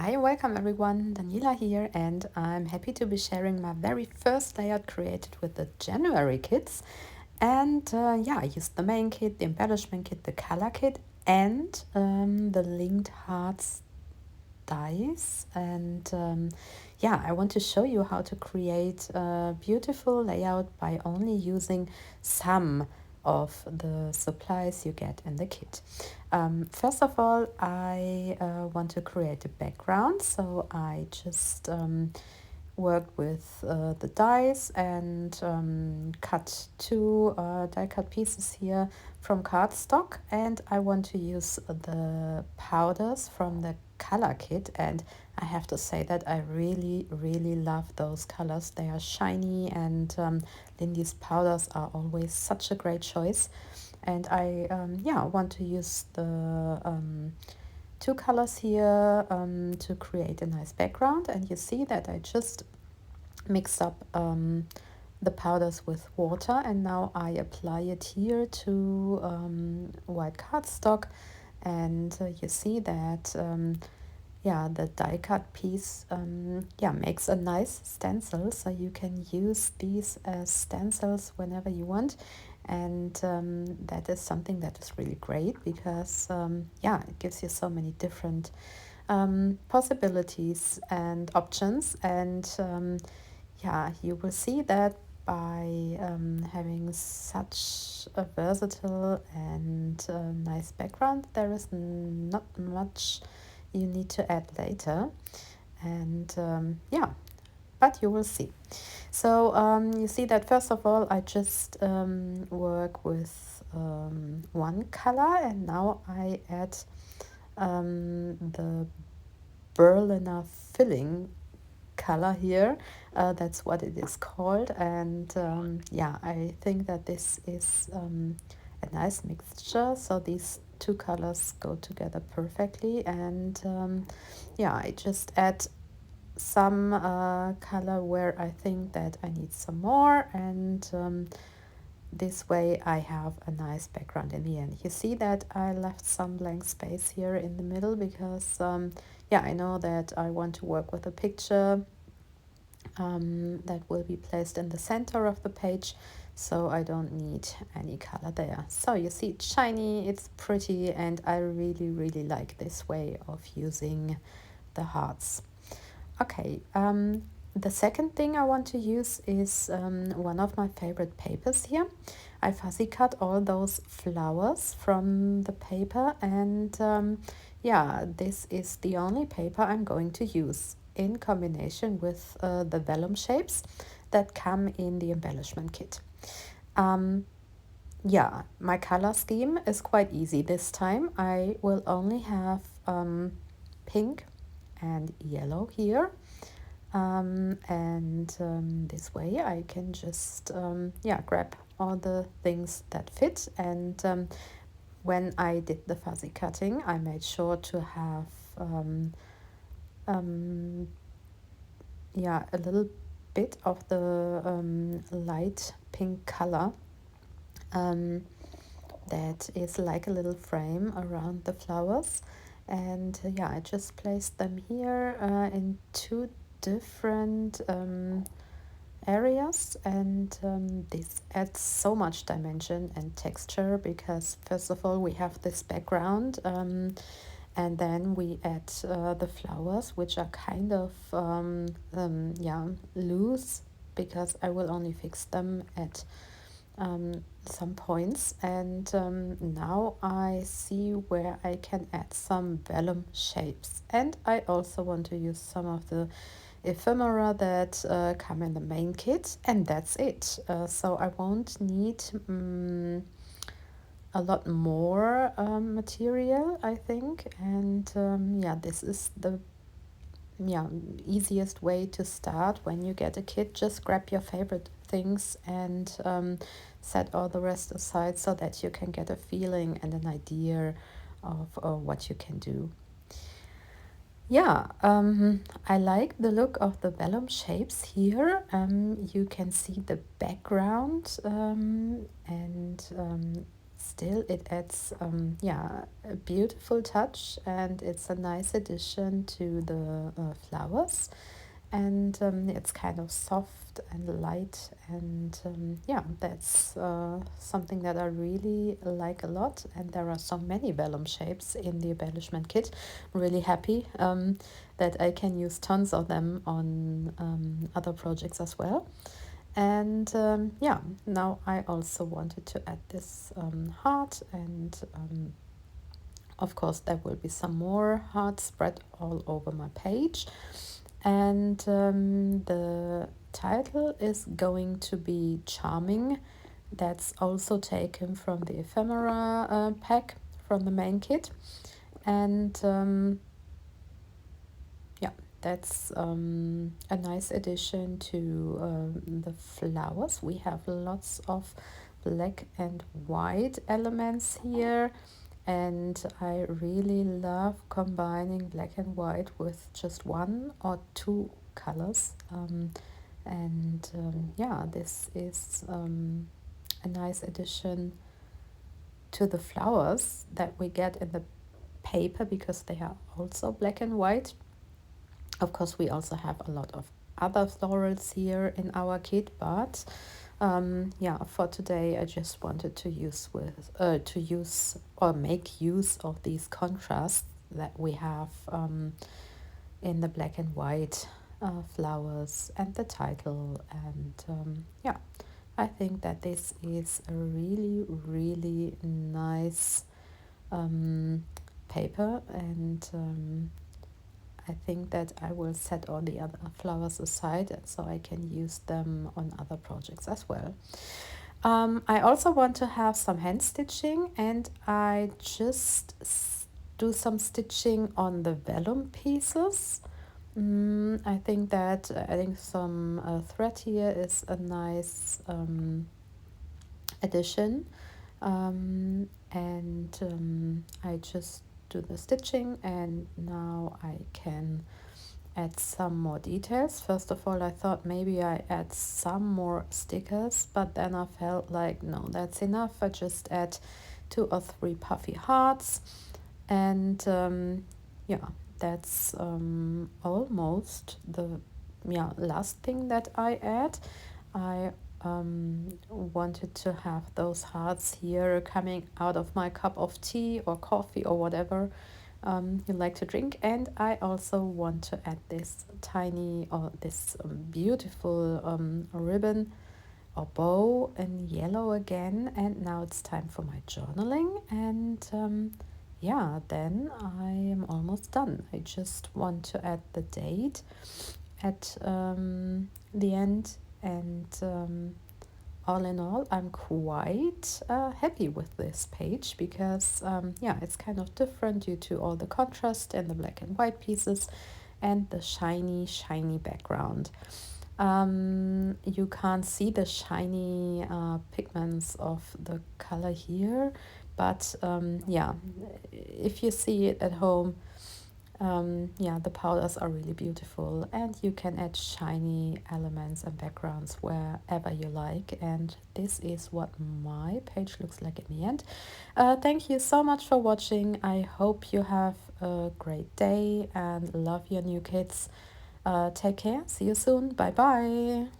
Hi, welcome everyone, Daniela here, and I'm happy to be sharing my very first layout created with the January kits. And I used the main kit, the embellishment kit, the color kit, and the linked hearts dies. And I want to show you how to create a beautiful layout by only using some of the supplies you get in the kit. First of all, I want to create a background, so I just worked with the dies and cut two die cut pieces here from cardstock, and I want to use the powders from the color kit, and I have to say that I really love those colors. They are shiny, and Lindy's powders are always such a great choice. And I want to use the two colors here to create a nice background. And you see that I just mixed up the powders with water, and now I apply it here to white cardstock. And you see that the die cut piece makes a nice stencil, so you can use these as stencils whenever you want. And that is something that is really great because it gives you so many different possibilities and options. And you will see that by having such a versatile and nice background, there is not much you need to add later. And but you will see. So you see that first of all, I just work with one color, and now I add the Berliner filling color here. That's what it is called. And I think that this is a nice mixture. So these two colors go together perfectly. And I just add some color where I think that I need some more, and this way I have a nice background in the end. You see that I left some blank space here in the middle because I know that I want to work with a picture that will be placed in the center of the page, so I don't need any color there. So you see it's shiny, it's pretty, and I really like this way of using the hearts. Okay, the second thing I want to use is one of my favorite papers here. I fussy cut all those flowers from the paper, and this is the only paper I'm going to use in combination with the vellum shapes that come in the embellishment kit. My color scheme is quite easy this time. I will only have pink and yellow here, this way I can just grab all the things that fit. And when I did the fuzzy cutting, I made sure to have a little bit of the light pink color that is like a little frame around the flowers. And I just placed them here in two different areas, and this adds so much dimension and texture because first of all we have this background, and then we add the flowers, which are kind of loose because I will only fix them at some points. And now I see where I can add some vellum shapes, and I also want to use some of the ephemera that come in the main kit, and that's it. So I won't need a lot more material, I think. And this is the easiest way to start when you get a kit. Just grab your favorite things and set all the rest aside so that you can get a feeling and an idea of what you can do. I like the look of the vellum shapes here. You can see the background, and still it adds yeah, a beautiful touch, and it's a nice addition to the flowers. And it's kind of soft and light, and yeah, that's something that I really like a lot. And there are so many vellum shapes in the embellishment kit. I'm really happy that I can use tons of them on other projects as well. And yeah, now I also wanted to add this heart, and of course there will be some more hearts spread all over my page. And the title is going to be Charming. That's also taken from the ephemera pack from the main kit. And yeah, that's a nice addition to the flowers. We have lots of black and white elements here, and I really love combining black and white with just one or two colors. And yeah, this is a nice addition to the flowers that we get in the paper, because they are also black and white. Of course, we also have a lot of other florals here in our kit, but yeah, for today I just wanted to use or make use of these contrasts that we have in the black and white flowers and the title. And yeah, I think that this is a really, really nice paper, and I think that I will set all the other flowers aside so I can use them on other projects as well. I also want to have some hand stitching, and I just do some stitching on the vellum pieces. I think that adding some thread here is a nice addition. And I just do the stitching, and now I can add some more details. First of all, I thought maybe I add some more stickers, but then I felt like no, that's enough. I just add 2 or 3 puffy hearts, and yeah, that's almost the last thing that I add. I wanted to have those hearts here coming out of my cup of tea or coffee or whatever you like to drink. And I also want to add this tiny or this beautiful ribbon or bow in yellow again. And now it's time for my journaling, and yeah, then I am almost done. I just want to add the date at the end, and all in all, I'm quite happy with this page, because yeah, it's kind of different due to all the contrast and the black and white pieces and the shiny background. You can't see the shiny pigments of the color here, but yeah, if you see it at home, yeah, the powders are really beautiful, and you can add shiny elements and backgrounds wherever you like. And this is what my page looks like in the end. Thank you so much for watching. I hope you have a great day and love your new kits. Take care. See you soon. Bye bye.